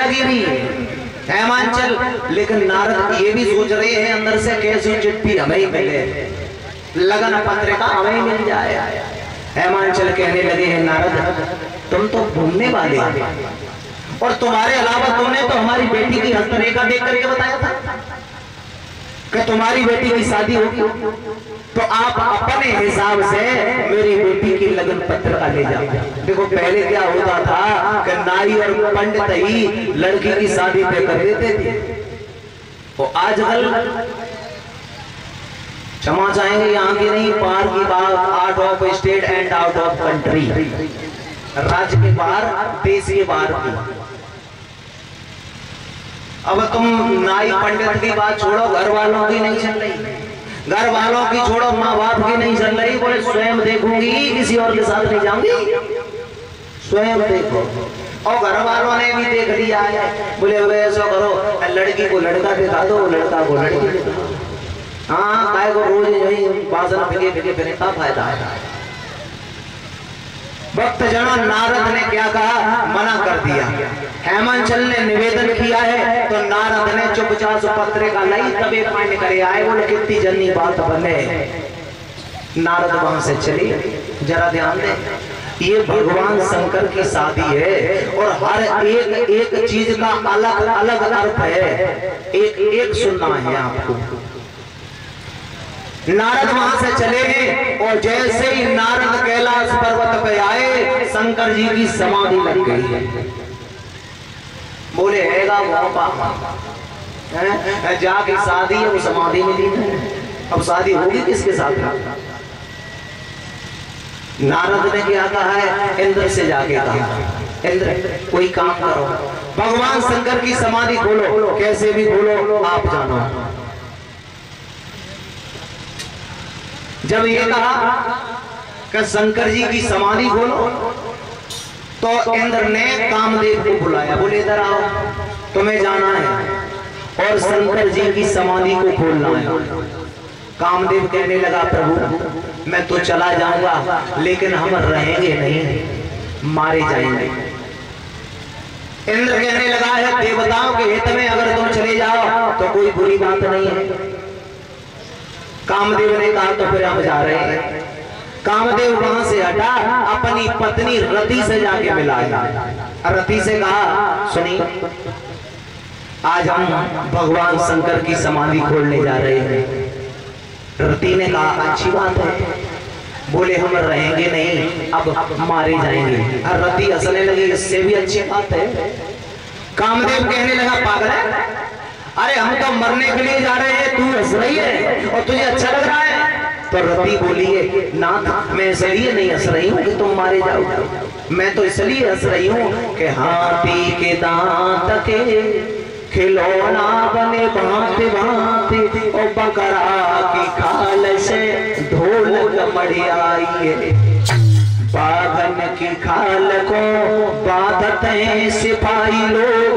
लगी रही हेमांचल, लेकिन नारद ये भी सोच रहे हैं अंदर से कैसी चिट्ठी हमें ही मिले, लगन पत्रिका हमें ही मिल जाए। हेमांचल कहने लगे हैं नारद तुम तो घूमने वाले और तुम्हारे अलावा तुमने तो हमारी बेटी की हस्तरेखा देख करके बताया था कि तुम्हारी बेटी की शादी होगी, तो आप अपने हिसाब से मेरी बेटी की लगन पत्रिका ले जाओ। देखो पहले क्या होता था कि नाई और पंडित ही लड़की की शादी तय कर देते थे, तो आजकल क्षमा चाहेंगे यहाँ की नहीं बाहर की बात, out of state and out of country, राज्य के बाहर देश के बाहर की। अब तुम नाई पंडित की बात छोड़ो, घर वालों की नहीं चल रही, घर वालों की छोड़ो, माँ बाप की नहीं चल रही, बोले स्वयं देखूंगी किसी और के साथ नहीं जाऊंगी, स्वयं देखो। और घर वालों ने भी देख लिया है, बोले ऐसा करो लड़की को लड़का दिखा दो, लड़का को लड़की दिखा दो। हाँ काय को रोज यही बाजार फिके फिके फिरे का फायदा है। भक्त जना नारद ने क्या कहा, मना कर दिया। हेमांचल ने निवेदन किया है तो नारद ने चुपचाप पत्रिका लाई, तबे पानी करे आए, बोले कितनी जन्नी बात बने। नारद वहां से चले। जरा ध्यान दे, ये भगवान शंकर की शादी है और हर एक एक चीज का अलग अलग अर्थ है, एक एक सुनना है आपको। नारद वहां से चले हैं और जैसे ही नारद कैलाश पर्वत पे आए शंकर जी की समाधि लग गई है। बोले हैगा जाके शादी है, वो समाधि मिली है, अब शादी होगी किसके साथ? नारद ने क्या कहा है, इंद्र से जाके कहा, इंद्र कोई काम करो, भगवान शंकर की समाधि खोलो, कैसे भी खोलो आप जानो। जब ये कहा कि शंकर जी की समाधि खोलो तो इंद्र ने कामदेव को बुलाया, बोले इधर आओ, तुम्हें जाना है और शंकर जी की समाधि को खोलना है। कामदेव कहने लगा प्रभु मैं तो चला जाऊंगा लेकिन हम रहेंगे नहीं, मारे जाएंगे। इंद्र कहने लगा है देवताओं के हित में अगर तुम चले जाओ तो कोई बुरी बात नहीं है। कामदेव ने कहा तो फिर हम जा रहे हैं। कामदेव वहां से हटा, अपनी पत्नी रति से जाके मिला। रति से कहा सुनी आज हम भगवान शंकर की समाधि खोलने जा रहे हैं। रति ने कहा अच्छी बात है, बोले हम रहेंगे नहीं, अब मारे जाएंगे। रति हंसने लगी, इससे भी अच्छी बात है। कामदेव कहने लगा पागल है, अरे हम तो मरने के लिए जा रहे हैं, तू हंस रही है और तुझे अच्छा लग रहा है। तो रति बोली है नाथ मैं इसलिए नहीं हंस रही हूँ कि तुम मारे जाओ, मैं तो इसलिए हंस रही हूँ कि हाथी के दांत के खिलौना बने भांति भांति और बकरा की खाल से ढोलक मढ़ियाई है। बाघन की खाल को बांधते सिपाही लोग,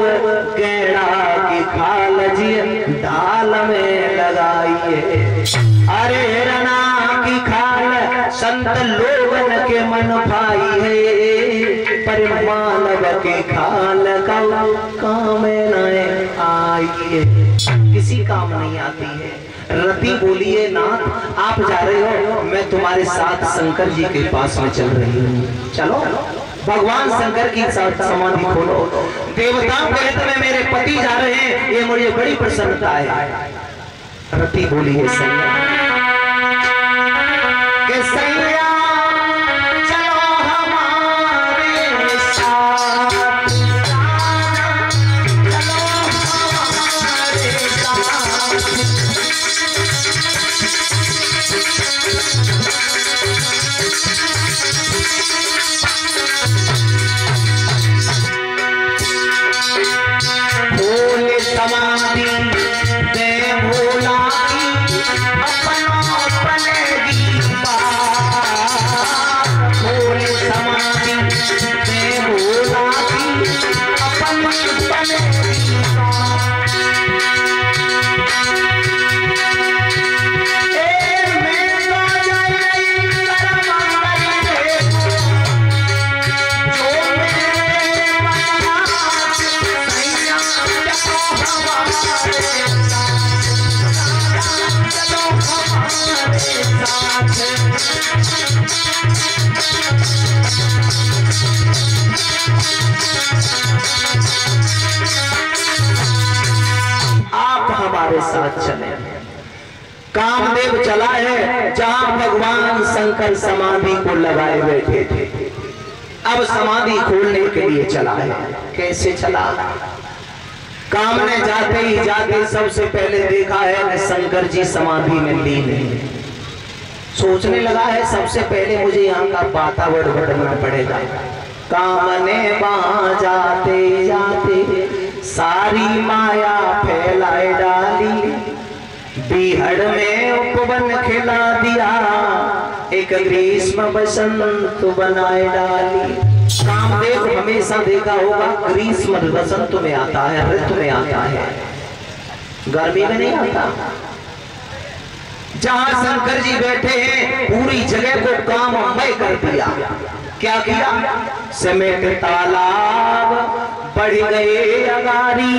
गैड़ा की खाल जी ढाल में लगाई है। अरे रना की खाल संत लोगन के मन भाई है, पर मानव की खाल का काम नहीं आई है, किसी काम नहीं आती है। रति बोलिए नाथ आप जा रहे हो, मैं तुम्हारे साथ शंकर जी के पास में चल रही हूँ, चलो भगवान शंकर की समाधि खोलो। देवताओं के हित में मेरे पति जा रहे हैं, ये मुझे बड़ी प्रसन्नता है। रति बोलिए सैया के सैया साथ चले। कामदेव चला है जहां भगवान शंकर समाधि को लगाए बैठे थे, अब समाधि खोलने के लिए चला है। कैसे चला? काम ने जाते ही जाते सबसे पहले देखा है कि शंकर जी समाधि में लीन है। सोचने लगा है सबसे पहले मुझे यहाँ का वातावरण बदलना पड़ेगा। काम ने वहां जाते जाते सारी माया फैलाए डाली, बीहड़ में उपवन खिला दिया, एक ग्रीष्म बसंत बनाए डाली। कामदेव हमेशा देखा होगा ग्रीष्म बसंत में आता है, ऋतु में आता है, गर्मी में नहीं आता। जहां शंकर जी बैठे हैं पूरी जगह को काममय कर दिया। क्या किया? समेत तालाब बढ़ गए अगारी,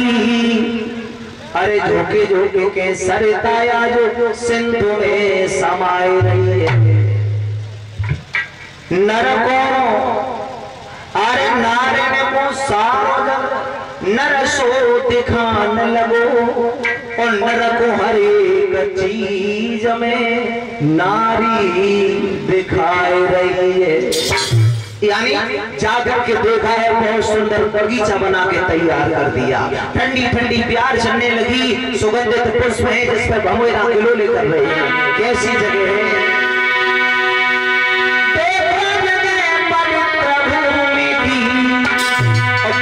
अरे झोंके झोंके के सरताया जो सिंधु में समाये रही है। नर को अरे नारायण को सागर नर सो दिखान लगो, और नर को हर एक चीज में नारी दिखाई रही है। यानी जाकर के देखा है बहुत सुंदर बगीचा बना के तैयार कर दिया, ठंडी ठंडी प्यार चलने लगी, सुगंधित पुष्प है जिस पर भंवरा किलोले कर रहे हैं। कैसी जगह है?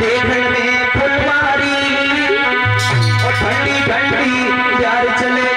देखने में फुलवारी और ठंडी ठंडी प्यार चले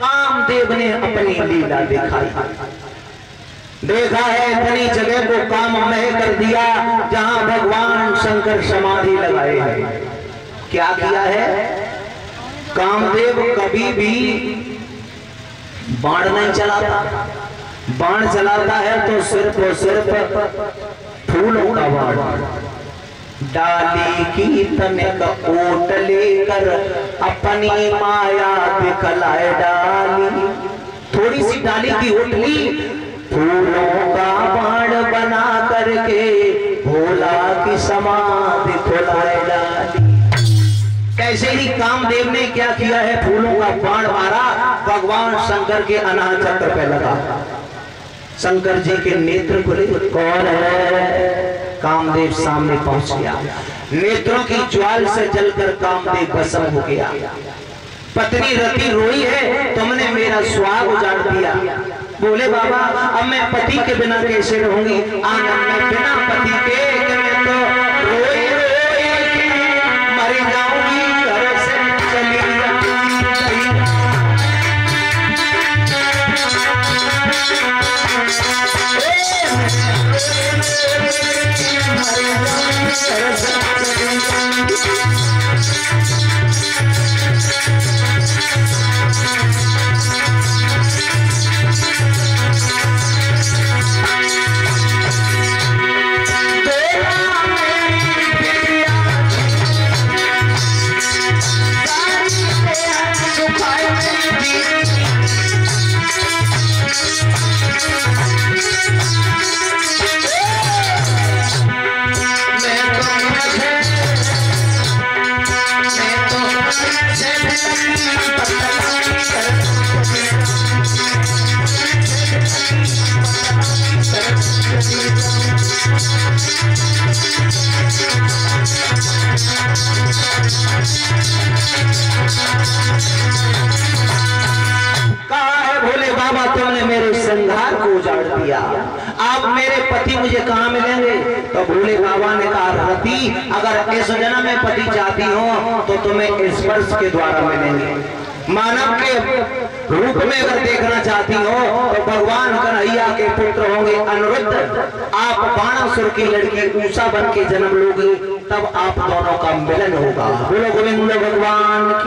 कामदेव ने अपनी लीला दिखाई। देखा है इतनी जगह को काममय कर दिया जहां भगवान शंकर समाधि लगाए हैं। क्या किया है? कामदेव कभी भी बाण नहीं चलाता। बाण चलाता है तो सिर्फ और सिर्फ फूलों का बाण, डाली की तनिक ओट लेकर अपनी माया दिखलाए डाली। थोड़ी सी डाली की ओट ली, फूलों का बाण बना करके भोला की समाधि खुलाए डाली। कैसे ही कामदेव ने क्या किया है? फूलों का बाण मारा, भगवान शंकर के अनाहत चक्र पे लगा। शंकर जी के नेत्र खुले। कौन है? कामदेव सामने पहुंच गया। नेत्रों की ज्वाल से जलकर कामदेव भस्म हो गया। पत्नी रति रोई है, तुमने मेरा सुहाग उजाड़ दिया। बोले बाबा अब मैं पति के बिना कैसे रहूंगी? आंगन में बिना पति के मैं तो रोई रोई मर जाऊंगी, घर से चली देवा में कहा है भोले बाबा तुमने मेरे संसार को उजाड़ दिया, आप मेरे पति मुझे कहाँ मिलेंगे? तो भोले बाबा ने कहा रति, अगर इस जन्म में पति चाहती हो तो तुम्हें स्पर्श के द्वारा मिलेंगे। मानव के रूप में अगर देखना चाहती हो तो भगवान कन्हैया के पुत्र होंगे अनिरुद्ध। आप बाणासुर की लड़की ऊषा बन के जन्म लोगे, तब आप दोनों का मिलन होगा। बोलो गोविंद भगवान।